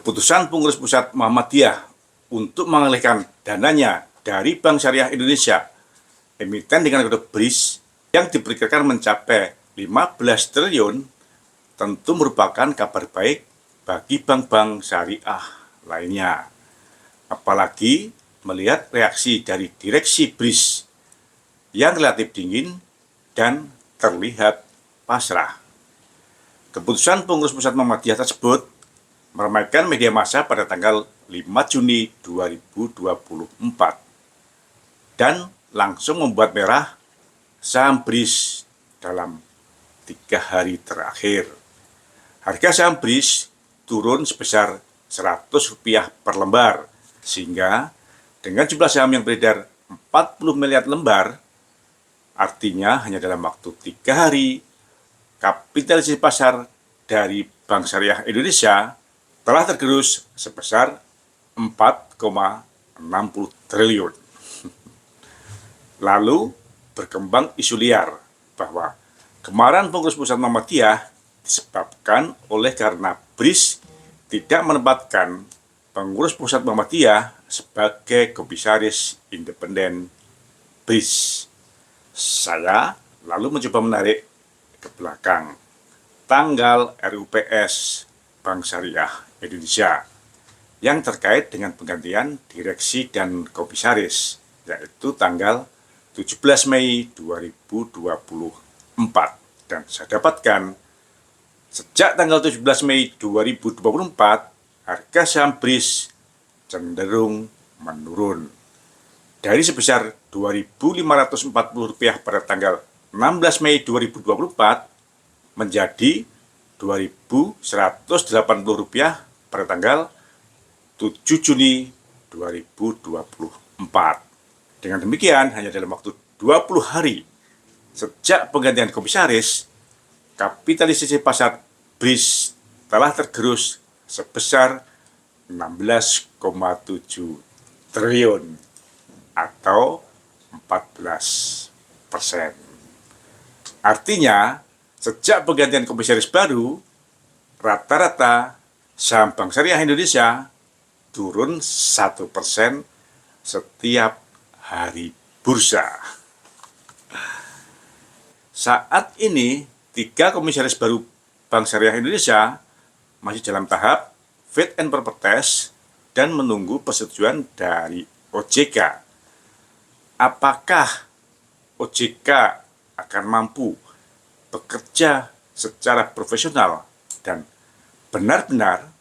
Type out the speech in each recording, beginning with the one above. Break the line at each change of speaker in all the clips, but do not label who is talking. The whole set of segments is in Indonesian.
Keputusan pengurus pusat Muhammadiyah untuk mengalihkan dananya dari Bank Syariah Indonesia, emiten dengan kode BRIS, yang diperkirakan mencapai 15 triliun, tentu merupakan kabar baik bagi bank-bank syariah lainnya. Apalagi melihat reaksi dari direksi BRIS yang relatif dingin dan terlihat pasrah. Keputusan pengurus pusat Muhammadiyah tersebut meramaikan media massa pada tanggal 5 Juni 2024 dan langsung membuat merah saham BRIS dalam 3 hari terakhir. Harga saham BRIS turun sebesar Rp100 per lembar, sehingga dengan jumlah saham yang beredar 40 miliar lembar, artinya hanya dalam waktu 3 hari, kapitalisasi pasar dari Bank Syariah Indonesia telah tergerus sebesar 4,60 triliun. Lalu berkembang isu liar bahwa kemarahan pengurus pusat Muhammadiyah disebabkan oleh karena BRIS tidak menempatkan pengurus pusat Muhammadiyah sebagai komisaris independen BRIS. Saya lalu mencoba menarik ke belakang tanggal RUPS Bank Syariah Indonesia yang terkait dengan penggantian direksi dan komisaris, yaitu tanggal 17 Mei 2024. Dan saya dapatkan sejak tanggal 17 Mei 2024, harga saham BRIS cenderung menurun dari sebesar Rp2.540 pada tanggal 16 Mei 2024 menjadi Rp2.180 pada tanggal 7 Juni 2024. Dengan demikian, hanya dalam waktu 20 hari sejak penggantian komisaris, kapitalisasi pasar BRIS telah tergerus sebesar 16,7 triliun atau 14%. Artinya, sejak penggantian komisaris baru, rata-rata saham Bank Syariah Indonesia turun 1% setiap hari bursa. Saat ini, 3 komisaris baru Bank Syariah Indonesia masih dalam tahap fit and proper test dan menunggu persetujuan dari OJK. Apakah OJK akan mampu bekerja secara profesional dan benar-benar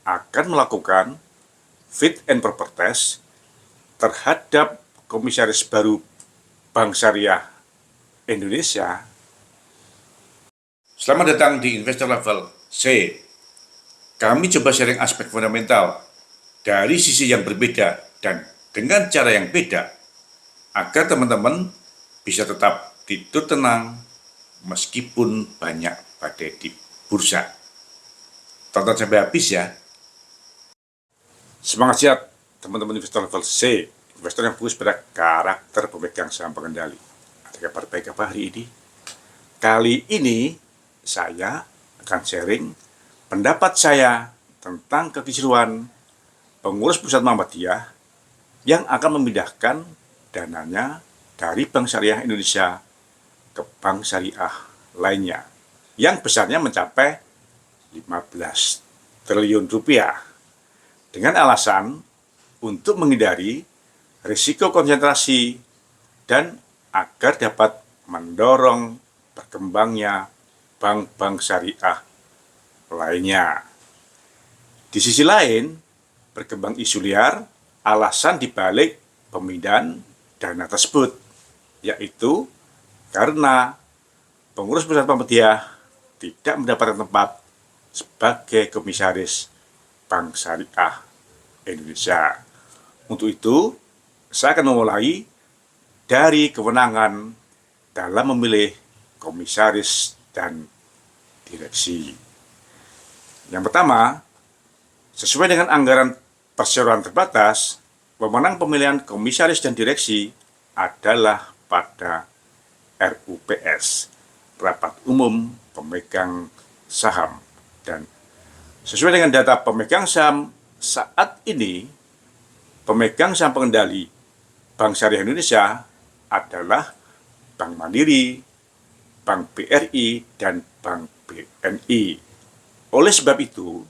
akan melakukan fit and proper test terhadap komisaris baru Bank Syariah Indonesia? Selamat datang di Investor Level C. Kami coba sharing aspek fundamental dari sisi yang berbeda dan dengan cara yang beda agar teman-teman bisa tetap tidur tenang meskipun banyak badai di bursa. Tonton sampai habis ya. Semangat siap teman-teman investor level C, investor yang fokus pada karakter pemegang saham pengendali. Ada kabar baik apa hari ini? Kali ini saya akan sharing pendapat saya tentang kekisruhan pengurus pusat Muhammadiyah yang akan memindahkan dananya dari Bank Syariah Indonesia ke bank syariah lainnya yang besarnya mencapai 15 triliun rupiah dengan alasan untuk menghindari risiko konsentrasi dan agar dapat mendorong berkembangnya bank-bank syariah lainnya. Di sisi lain, berkembang isu liar alasan dibalik pemindahan dana tersebut, yaitu karena pengurus pusat Muhammadiyah tidak mendapatkan tempat sebagai komisaris Bank Syariah Indonesia. Untuk itu, saya akan memulai dari kewenangan dalam memilih komisaris dan direksi. Yang pertama, sesuai dengan anggaran perseroan terbatas, wewenang pemilihan komisaris dan direksi adalah pada RUPS, Rapat Umum Pemegang Saham, dan Sesuai dengan data pemegang saham saat ini, pemegang saham pengendali Bank Syariah Indonesia adalah Bank Mandiri, Bank BRI, dan Bank BNI. Oleh sebab itu,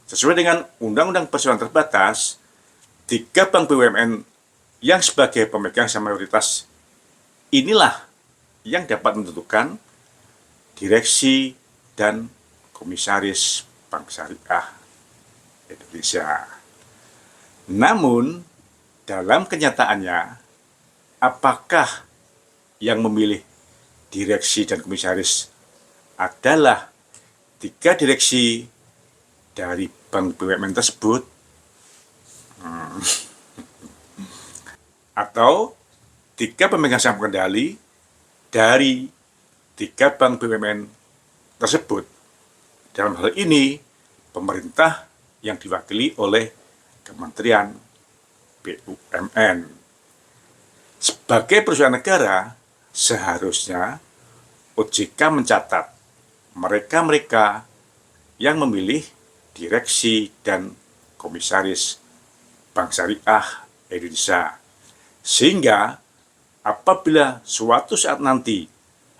sesuai dengan Undang-Undang Perseroan Terbatas, 3 bank BUMN yang sebagai pemegang saham mayoritas inilah yang dapat menentukan direksi dan komisaris Bank Syariah Indonesia. Namun, dalam kenyataannya, apakah yang memilih direksi dan komisaris adalah 3 direksi dari bank BUMN tersebut? Atau 3 pemegang saham pengendali dari 3 bank BUMN tersebut? Dalam hal ini, pemerintah yang diwakili oleh Kementerian BUMN. Sebagai perusahaan negara, seharusnya OJK mencatat mereka-mereka yang memilih direksi dan komisaris Bank Syariah Indonesia. Sehingga apabila suatu saat nanti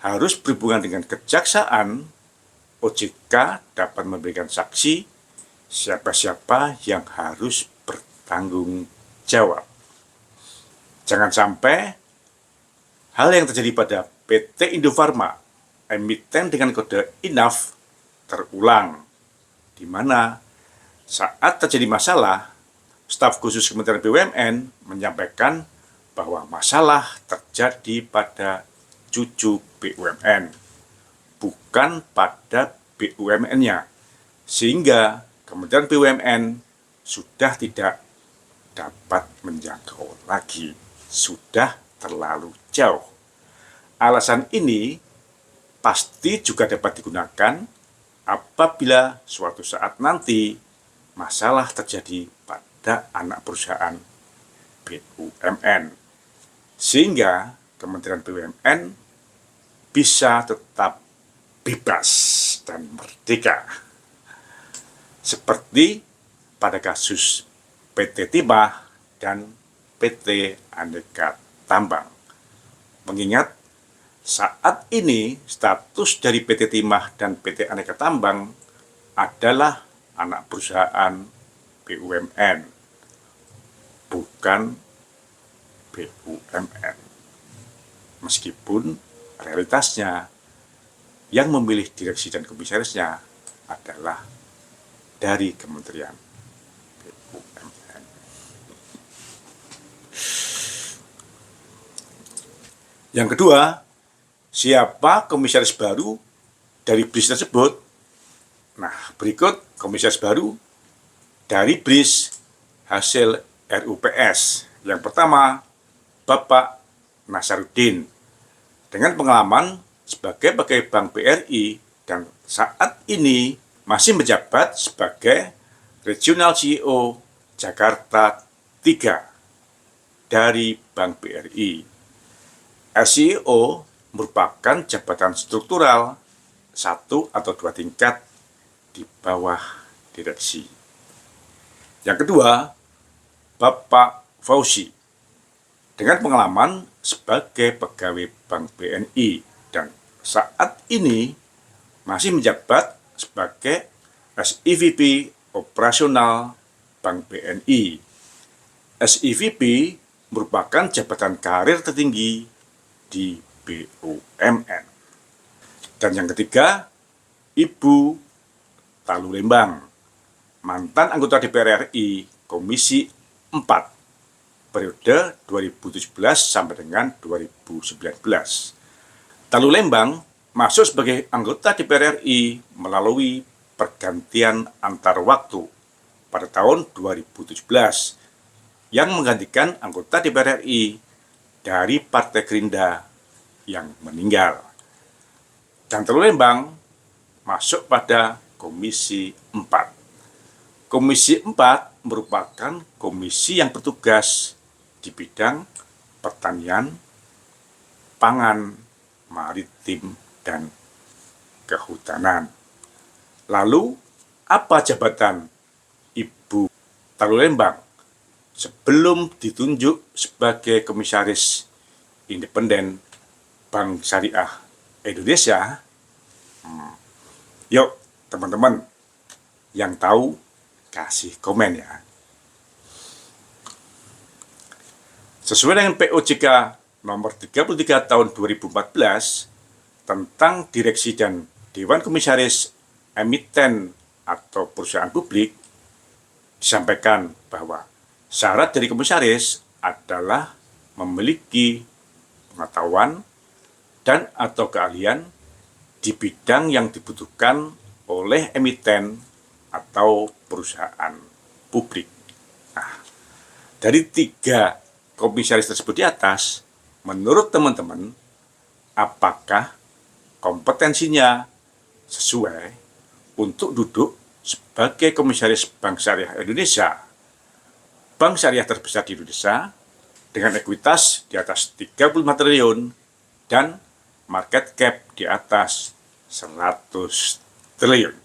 harus berhubungan dengan kejaksaan, OJK dapat memberikan saksi siapa-siapa yang harus bertanggung jawab. Jangan sampai hal yang terjadi pada PT Indofarma, emiten dengan kode INAF, terulang, di mana saat terjadi masalah, staf khusus Kementerian BUMN menyampaikan bahwa masalah terjadi pada cucu BUMN, bukan pada BUMN-nya, sehingga Kementerian BUMN sudah tidak dapat menjangkau lagi, sudah terlalu jauh. Alasan ini pasti juga dapat digunakan apabila suatu saat nanti masalah terjadi pada anak perusahaan BUMN, sehingga Kementerian BUMN bisa tetap bebas dan merdeka. Seperti pada kasus PT Timah dan PT Aneka Tambang. Mengingat saat ini status dari PT Timah dan PT Aneka Tambang adalah anak perusahaan BUMN, bukan BUMN. Meskipun realitasnya yang memilih direksi dan komisarisnya adalah dari Kementerian BUMN. Yang kedua, siapa komisaris baru dari BRIS tersebut? Nah, berikut komisaris baru dari BRIS hasil RUPS. Yang pertama, Bapak Nasaruddin, dengan pengalaman sebagai pegawai Bank BRI dan saat ini masih menjabat sebagai Regional CEO Jakarta 3 dari Bank BRI. CEO merupakan jabatan struktural 1 atau 2 tingkat di bawah direksi. Yang kedua, Bapak Fauzi, dengan pengalaman sebagai pegawai Bank BNI dan saat ini masih menjabat sebagai SEVP operasional Bank BNI. SEVP merupakan jabatan karir tertinggi di BUMN. Dan yang ketiga, Ibu Talu Lembang, mantan anggota DPR RI Komisi 4 periode 2017 sampai dengan 2019. Talu Lembang masuk sebagai anggota DPR RI melalui pergantian antar waktu pada tahun 2017 yang menggantikan anggota DPR RI dari Partai Gerindra yang meninggal. Dan Talu Lembang masuk pada Komisi 4. Komisi 4 merupakan komisi yang bertugas di bidang pertanian, pangan, maritim, dan kehutanan. Lalu apa jabatan Ibu Talulembang sebelum ditunjuk sebagai Komisaris Independen Bank Syariah Indonesia? Yuk teman-teman yang tahu kasih komen ya. Sesuai dengan POJK nomor 33 tahun 2014 tentang Direksi dan Dewan Komisaris Emiten atau Perusahaan Publik, disampaikan bahwa syarat dari komisaris adalah memiliki pengetahuan dan atau keahlian di bidang yang dibutuhkan oleh emiten atau perusahaan publik. Nah, dari 3 komisaris tersebut di atas, menurut teman-teman, apakah kompetensinya sesuai untuk duduk sebagai Komisaris Bank Syariah Indonesia, bank syariah terbesar di Indonesia, dengan ekuitas di atas 35 triliun dan market cap di atas 100 triliun.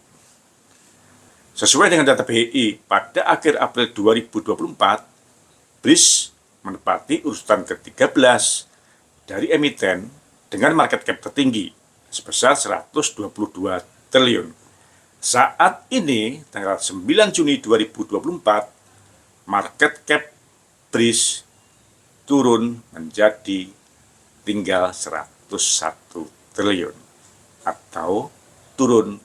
Sesuai dengan data BI, pada akhir April 2024, BRIS menempati urutan ke-13 dari emiten dengan market cap tertinggi sebesar 122 triliun. Saat ini, tanggal 9 Juni 2024, market cap BRIS turun menjadi tinggal 101 triliun atau turun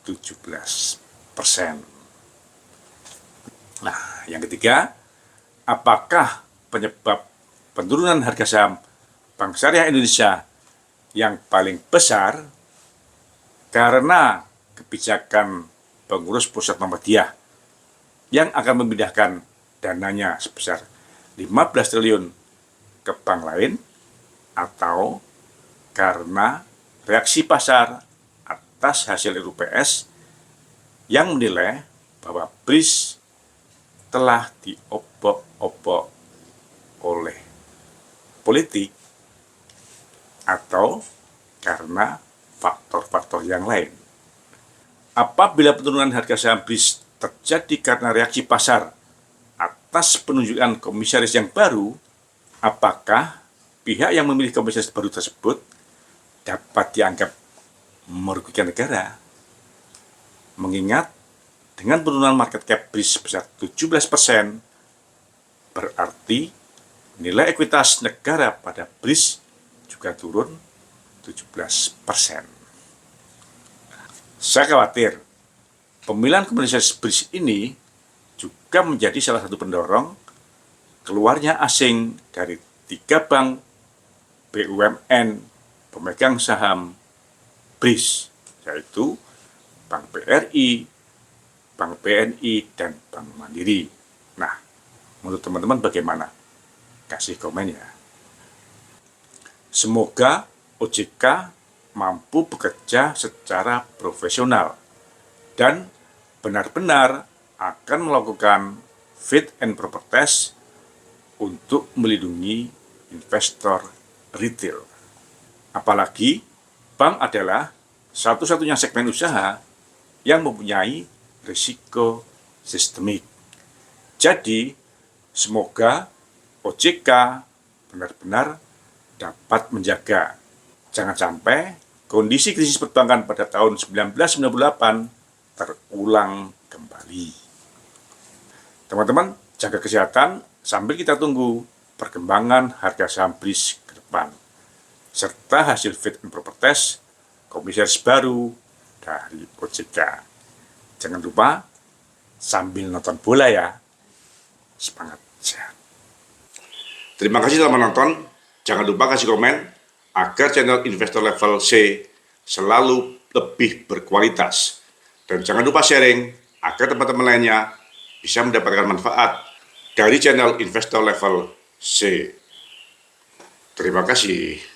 17%. Nah, yang ketiga, apakah penyebab penurunan harga saham Bank Syariah Indonesia yang paling besar karena kebijakan pengurus pusat Muhammadiyah yang akan memindahkan dananya sebesar 15 triliun ke bank lain, atau karena reaksi pasar atas hasil RUPS yang menilai bahwa BRIS telah diobok-obok oleh politik, atau karena faktor-faktor yang lain. Apabila penurunan harga saham BRIS terjadi karena reaksi pasar atas penunjukan komisaris yang baru, apakah pihak yang memilih komisaris baru tersebut dapat dianggap merugikan negara? Mengingat dengan penurunan market cap BRIS sebesar 17%, berarti nilai ekuitas negara pada BRIS juga turun 17%. Saya khawatir pemilihan komisaris BRIS ini juga menjadi salah satu pendorong keluarnya asing dari 3 bank BUMN pemegang saham BRIS, yaitu Bank BRI, Bank BNI, dan Bank Mandiri. Nah, menurut teman-teman bagaimana? Kasih komen ya. Semoga OJK mampu bekerja secara profesional dan benar-benar akan melakukan fit and proper test untuk melindungi investor retail. Apalagi bank adalah satu-satunya segmen usaha yang mempunyai risiko sistemik. Jadi, semoga OJK benar-benar dapat menjaga. Jangan sampai kondisi krisis perbankan pada tahun 1998 terulang kembali. Teman-teman, jaga kesehatan sambil kita tunggu perkembangan harga saham BRIS ke depan, serta hasil fit and proper test komisaris baru dari OJK. Jangan lupa sambil nonton bola ya, semangat sehat. Terima kasih telah menonton. Jangan lupa kasih komen agar channel Investor Level C selalu lebih berkualitas. Dan jangan lupa sharing agar teman-teman lainnya bisa mendapatkan manfaat dari channel Investor Level C. Terima kasih.